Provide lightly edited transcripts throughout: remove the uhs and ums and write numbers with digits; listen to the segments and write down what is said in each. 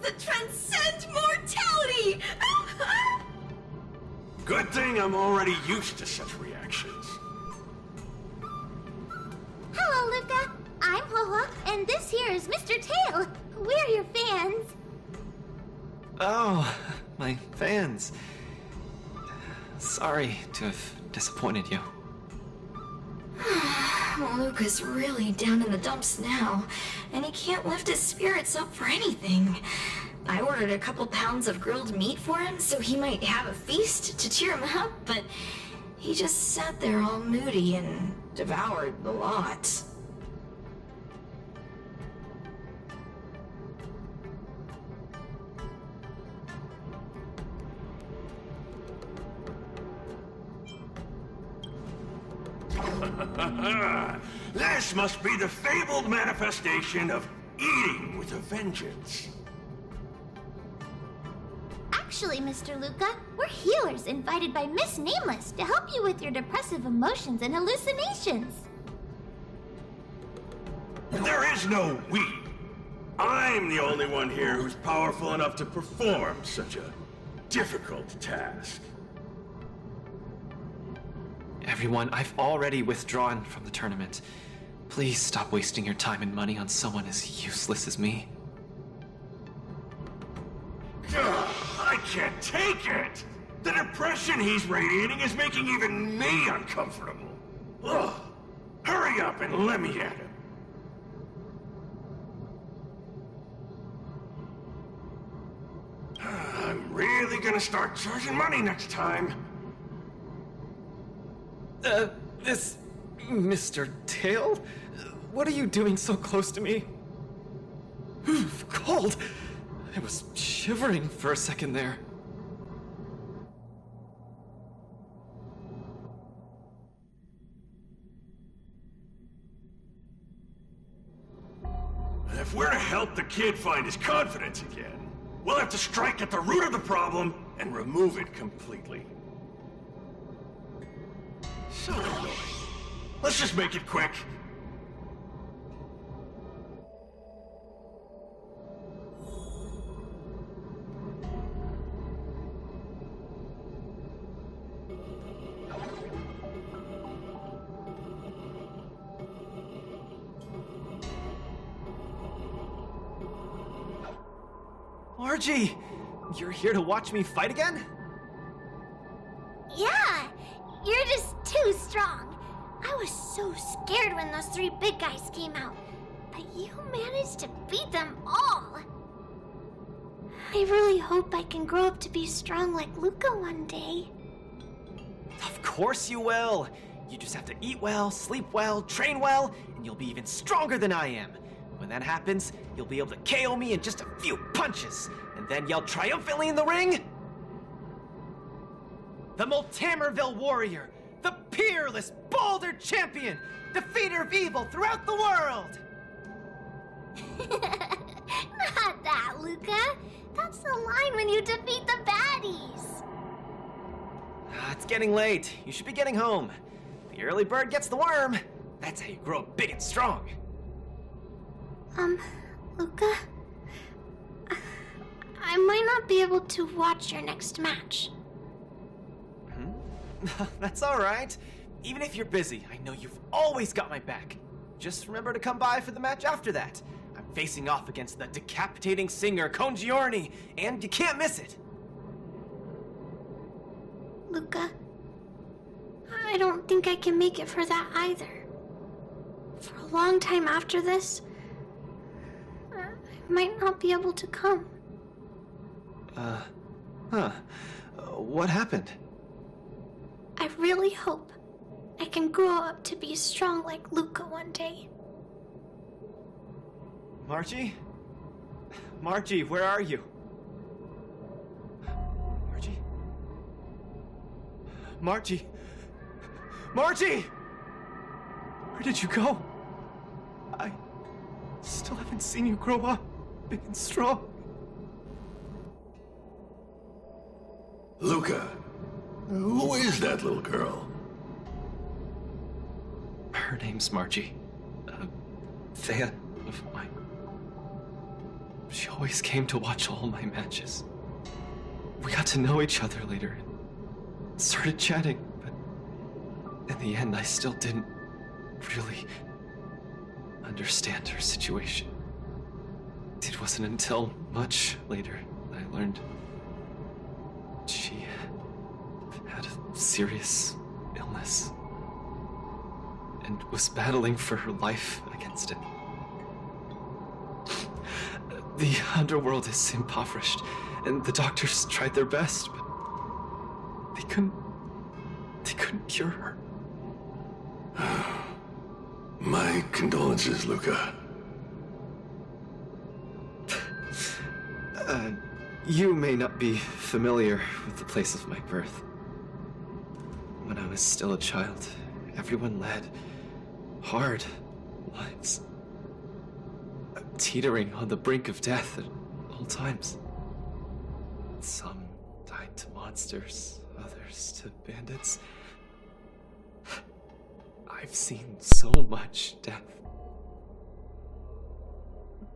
that transcend mortality! Good thing I'm already used to such reactions. Hello, Luca. I'm Haha, and this here is Mr. Tail. We're your fans. Oh, my fans. Sorry to have disappointed you. Luca's really down in the dumps now, and he can't lift his spirits up for anything. I ordered a couple pounds of grilled meat for him so he might have a feast to cheer him up, but he just sat there all moody and devoured the lot. This must be the fabled manifestation of eating with a vengeance. Actually, Mr. Luca, we're healers invited by Miss Nameless to help you with your depressive emotions and hallucinations. There is no we. I'm the only one here who's powerful enough to perform such a difficult task. Everyone, I've already withdrawn from the tournament. Please stop wasting your time and money on someone as useless as me. Ugh, I can't take it! The depression he's radiating is making even me uncomfortable. Ugh. Hurry up and let me at him. I'm really gonna start charging money next time. This Mr. Tail? What are you doing so close to me? Cold! I was shivering for a second there. If we're to help the kid find his confidence again, we'll have to strike at the root of the problem and remove it completely. So annoying. Let's just make it quick. Margie! You're here to watch me fight again? Yeah, you're just too strong. I was so scared when those three big guys came out, but you managed to beat them all. I really hope I can grow up to be strong like Luca one day. Of course you will! You just have to eat well, sleep well, train well, and you'll be even stronger than I am. When that happens, you'll be able to KO me in just a few punches, and then yell triumphantly in the ring. The Multamerville warrior, the peerless Boulder champion, defeater of evil throughout the world! Not that, Luca. That's the line when you defeat the baddies. It's getting late. You should be getting home. The early bird gets the worm. That's how you grow up big and strong. Luca? I might not be able to watch your next match. That's all right. Even if you're busy, I know you've always got my back. Just remember to come by for the match after that. I'm facing off against the decapitating singer Congiorni, and you can't miss it. Luca, I don't think I can make it for that either. For a long time after this, I might not be able to come. What happened? I really hope I can grow up to be strong like Luca one day. Margie? Margie, where are you? Margie? Margie? Margie! Where did you go? I still haven't seen you grow up big and strong. Luca, who is that little girl? Her name's Margie. Thea of mine. She always came to watch all my matches. We got to know each other later and started chatting, but in the end, I still didn't really understand her situation. It wasn't until much later that I learned she had a serious illness and was battling for her life against it. The underworld is impoverished, and the doctors tried their best, but they couldn't cure her. My condolences, Luca. You may not be familiar with the place of my birth. When I was still a child, everyone led hard lives, teetering on the brink of death at all times. Some died to monsters, others to bandits. I've seen so much death.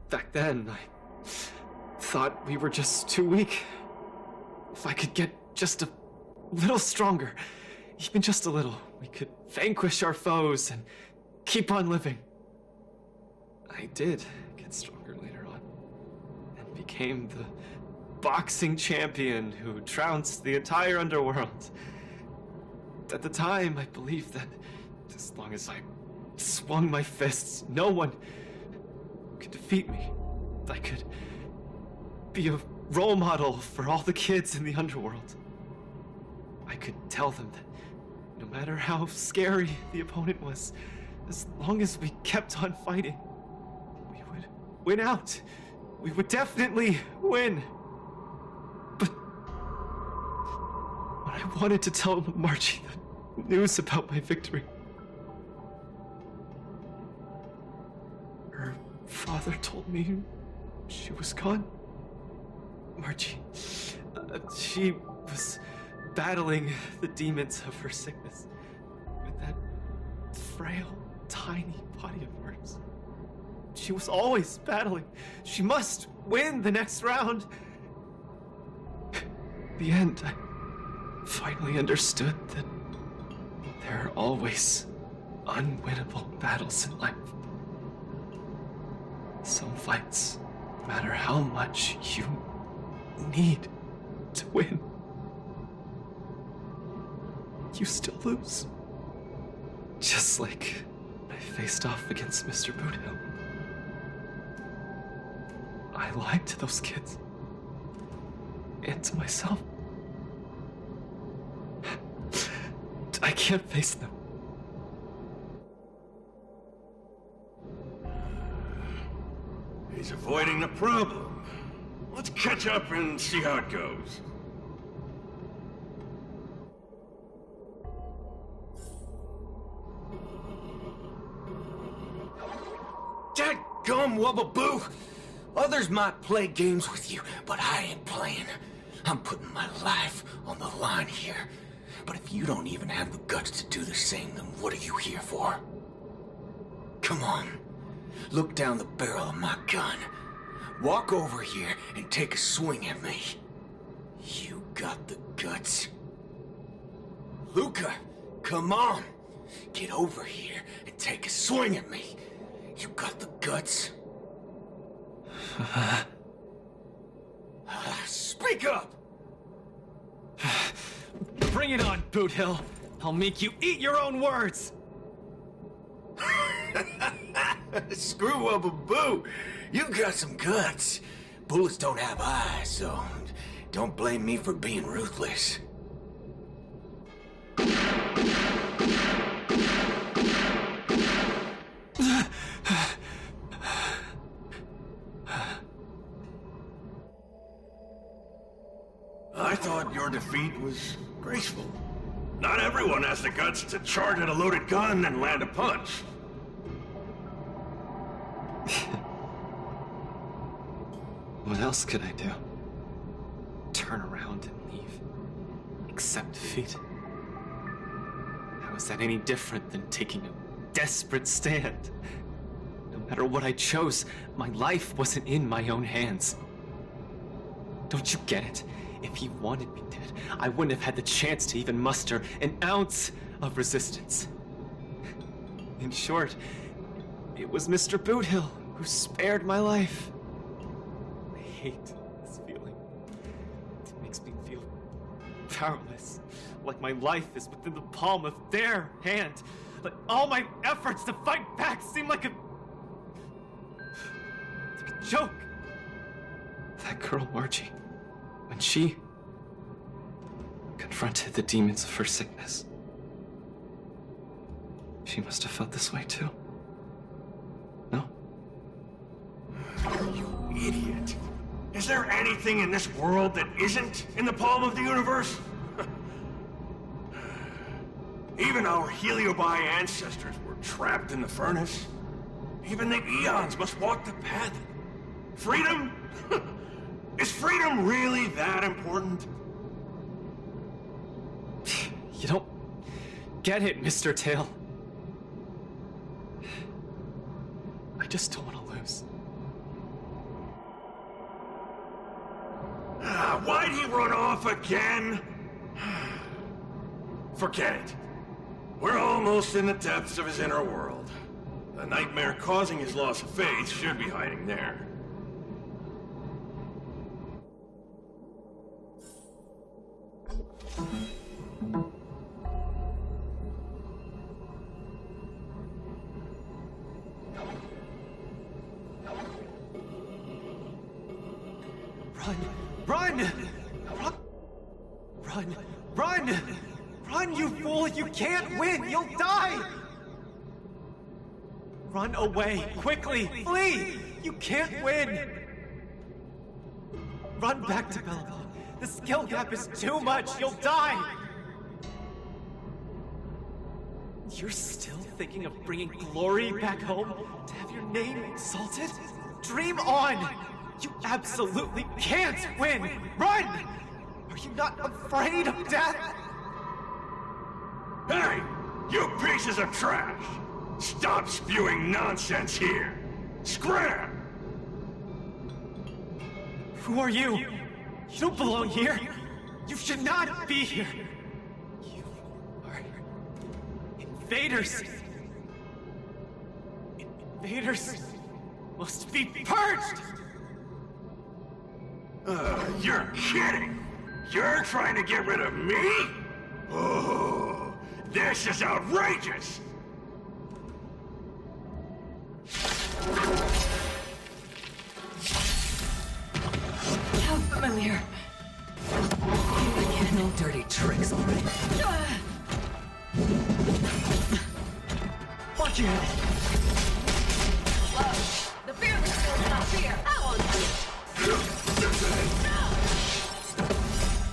Back then, I thought we were just too weak. If I could get just a little stronger, even just a little, we could vanquish our foes and keep on living. I did get stronger later on, and became the boxing champion who trounced the entire underworld. At the time, I believed that as long as I swung my fists, no one could defeat me. I could be a role model for all the kids in the underworld. I could tell them that no matter how scary the opponent was, as long as we kept on fighting, we would win out. We would definitely win. But when I wanted to tell Margie the news about my victory, her father told me she was gone. Margie, she was battling the demons of her sickness with that frail, tiny body of hers. She was always battling. She must win the next round. In the end, I finally understood that there are always unwinnable battles in life. Some fights, no matter how much you need to win, you still lose. Just like I faced off against Mr. Boothill. I lied to those kids. And to myself. I can't face them. He's avoiding the problem. Let's catch up and see how it goes. Dadgum wubbaboo! Others might play games with you, but I ain't playing. I'm putting my life on the line here. But if you don't even have the guts to do the same, then what are you here for? Come on. Look down the barrel of my gun. Walk over here and take a swing at me. You got the guts. Luca, come on. Get over here and take a swing at me. You got the guts. Speak up! Bring it on, Boothill. I'll make you eat your own words. Screw wubbaboo. You got some guts. Bullets don't have eyes, so don't blame me for being ruthless. I thought your defeat was graceful. Not everyone has the guts to charge at a loaded gun and land a punch. What else could I do? Turn around and leave? Accept defeat? How is that any different than taking a desperate stand? No matter what I chose, my life wasn't in my own hands. Don't you get it? If he wanted me dead, I wouldn't have had the chance to even muster an ounce of resistance. In short, it was Mr. Boothill who spared my life. I hate this feeling. It makes me feel powerless, like my life is within the palm of their hand. Like all my efforts to fight back seem like a joke. That girl, Margie, when she confronted the demons of her sickness, she must have felt this way too. No? You idiot. Is there anything in this world that isn't in the palm of the universe? Even our Heliobi ancestors were trapped in the furnace. Even the eons must walk the path. Freedom? Is freedom really that important? You don't get it, Mr. Tail. I just don't want to lose. Why'd he run off again? Forget it. We're almost in the depths of his inner world. The nightmare causing his loss of faith should be hiding there. Run, you fool! You can't win! You'll die! Run away, quickly, flee! You can't win! Run back to Belobog. The skill gap is too much! You'll die! You're still thinking of bringing glory back home? To have your name exalted? Dream on! You absolutely can't win! Run! Are you not afraid of death? Hey! You pieces of trash! Stop spewing nonsense here! Scram! Who are you? You don't belong here! You should not be here! You are invaders! Invaders must be purged! You're kidding! You're trying to get rid of me? Oh, this is outrageous! How familiar. I get no dirty tricks already. Watch your head. Whoa, the fearless feels not fear. I want you.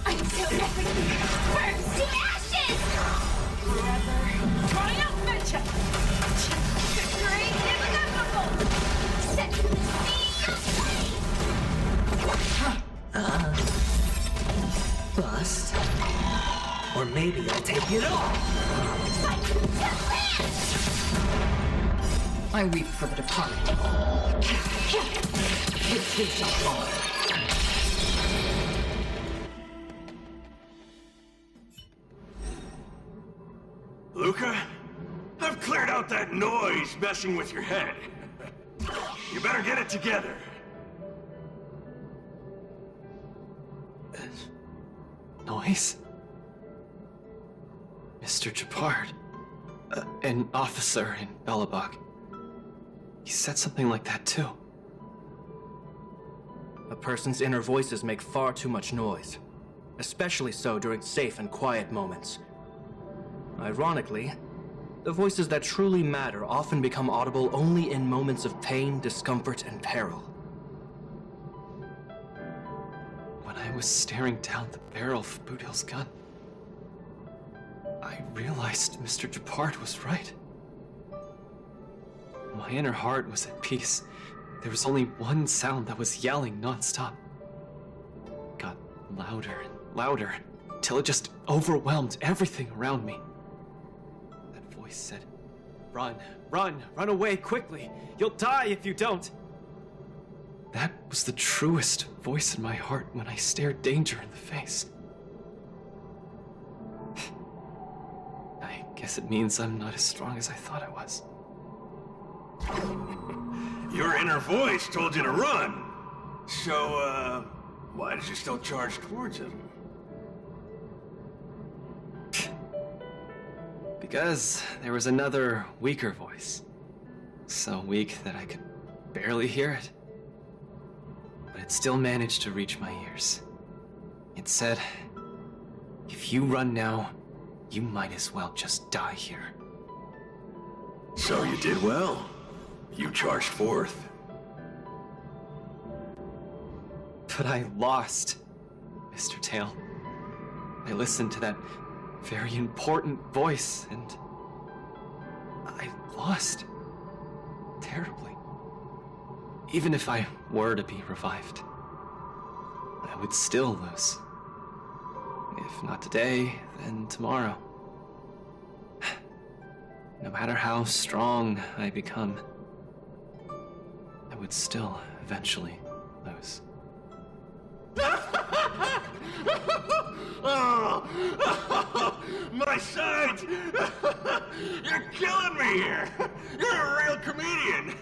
Until everything burns to ashes! Forever. Triumphant! Victory is inevitable! Set the sea aflame! Bust. Or maybe I'll take it all. Fight to land! I weep for the departed. With his shall fall. Luca, I've cleared out that noise messing with your head. You better get it together. Noise? Mr. Japard. An officer in Belobog. He said something like that too. A person's inner voices make far too much noise, especially so during safe and quiet moments. Ironically, the voices that truly matter often become audible only in moments of pain, discomfort, and peril. When I was staring down the barrel of Bootill's gun, I realized Mr. Japard was right. My inner heart was at peace. There was only one sound that was yelling nonstop. It got louder and louder, till it just overwhelmed everything around me. That voice said, Run away quickly. You'll die if you don't. That was the truest voice in my heart when I stared danger in the face. I guess it means I'm not as strong as I thought I was. Your inner voice told you to run. So, why did you still charge towards him? Because there was another weaker voice. So weak that I could barely hear it. But it still managed to reach my ears. It said, if you run now, you might as well just die here. So you did well. You charged forth. But I lost, Mr. Tail. I listened to that very important voice, and I lost terribly. Even if I were to be revived, I would still lose. If not today, then tomorrow. No matter how strong I become, I would still eventually lose. Oh, my sight! You're killing me here! You're a real comedian!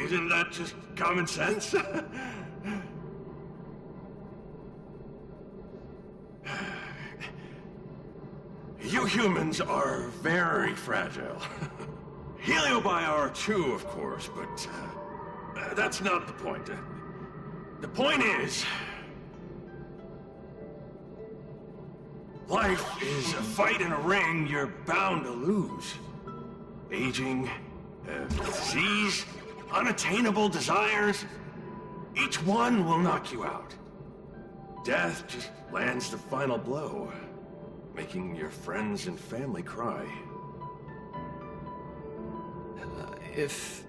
Isn't that just common sense? You humans are very fragile. Heliobi are too, of course, but that's not the point. The point is, life is a fight in a ring you're bound to lose. Aging, disease, unattainable desires, each one will knock you out. Death just lands the final blow, making your friends and family cry. If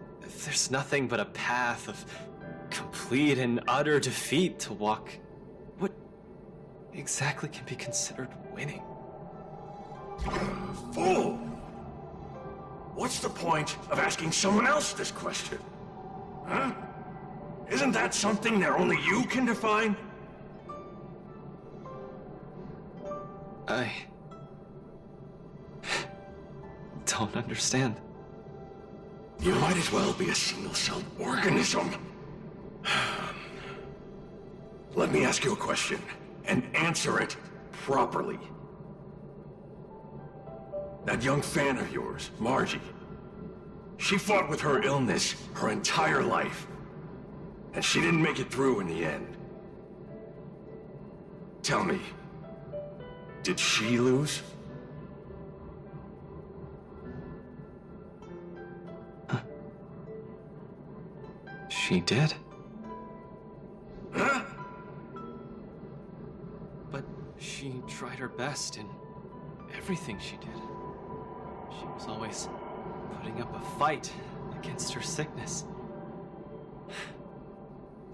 there's nothing but a path of complete and utter defeat to walk, what exactly can be considered winning? Fool! What's the point of asking someone else this question? Huh? Isn't that something that only you can define? I don't understand. You might as well be a single-celled organism. Let me ask you a question, and answer it properly. That young fan of yours, Margie, she fought with her illness her entire life, and she didn't make it through in the end. Tell me, did she lose? She did. Huh? But she tried her best in everything she did. She was always putting up a fight against her sickness.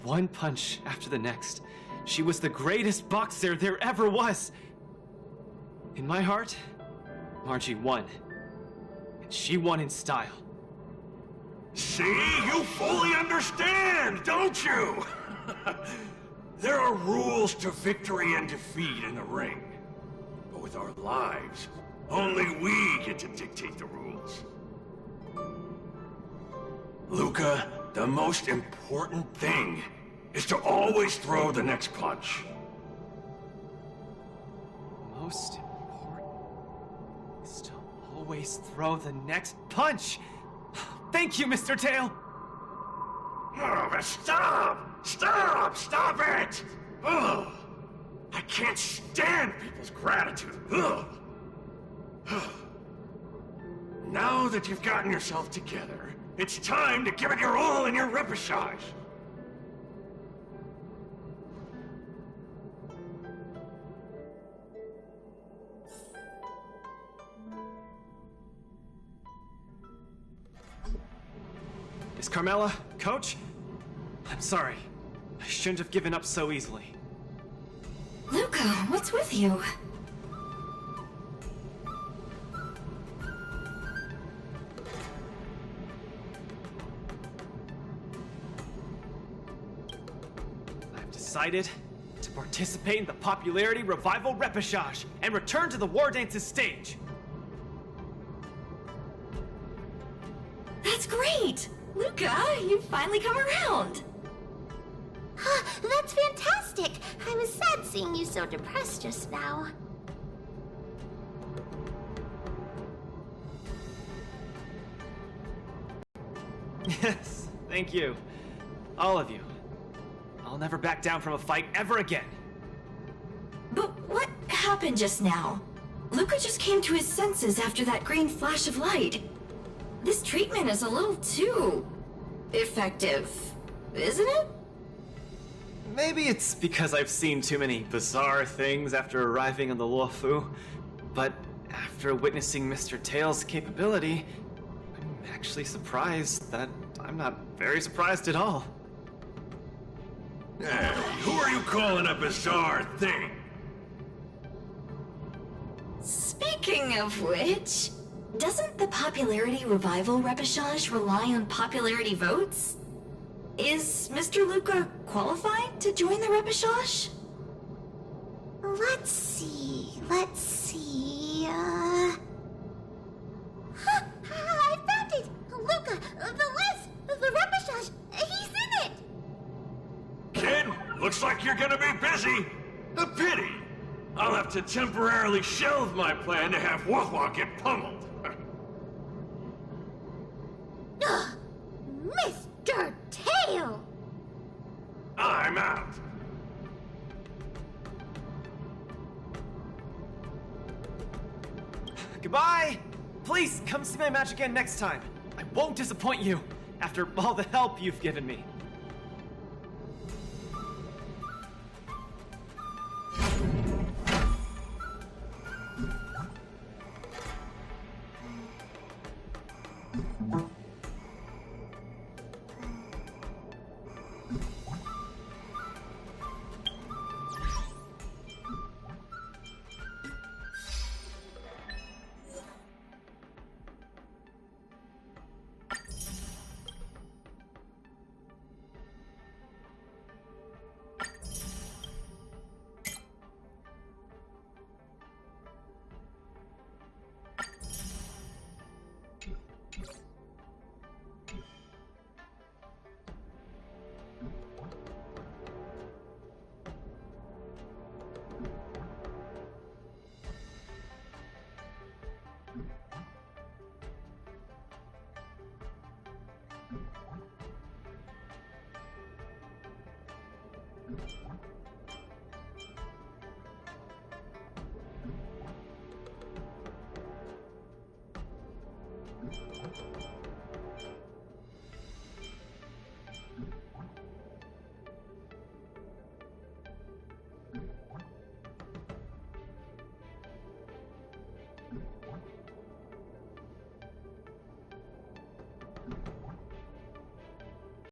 One punch after the next, she was the greatest boxer there ever was. In my heart, Margie won. And she won in style. See? You fully understand, don't you? There are rules to victory and defeat in the ring. But with our lives, only we get to dictate the rules. Luca, the most important thing is to always throw the next punch. Most important is to always throw the next punch. Thank you, Mr. Tail! Oh, but stop! Stop! Stop it! Ugh. I can't stand people's gratitude. Ugh. Now that you've gotten yourself together, it's time to give it your all in your repechage. Is Carmela, Coach? I'm sorry. I shouldn't have given up so easily. Luca, what's with you? decided to participate in the popularity revival repechage and return to the War Dance's stage. That's great! Luca, you've finally come around! That's fantastic! I was sad seeing you so depressed just now. Yes, thank you. All of you. I'll never back down from a fight ever again. But what happened just now? Luca just came to his senses after that green flash of light. This treatment is a little too... effective, isn't it? Maybe it's because I've seen too many bizarre things after arriving on the Luofu, but after witnessing Mr. Tails' capability, I'm actually surprised that I'm not very surprised at all. Hey, who are you calling a bizarre thing? Speaking of which, doesn't the popularity revival repechage rely on popularity votes? Is Mr. Luca qualified to join the repechage? Let's see. I found it! Luca, the repechage, he's in it! Kid, looks like you're gonna be busy. A pity. I'll have to temporarily shelve my plan to have Wawa get pummeled. Mr. Tail! I'm out. Goodbye! Please, come see my match again next time. I won't disappoint you, after all the help you've given me.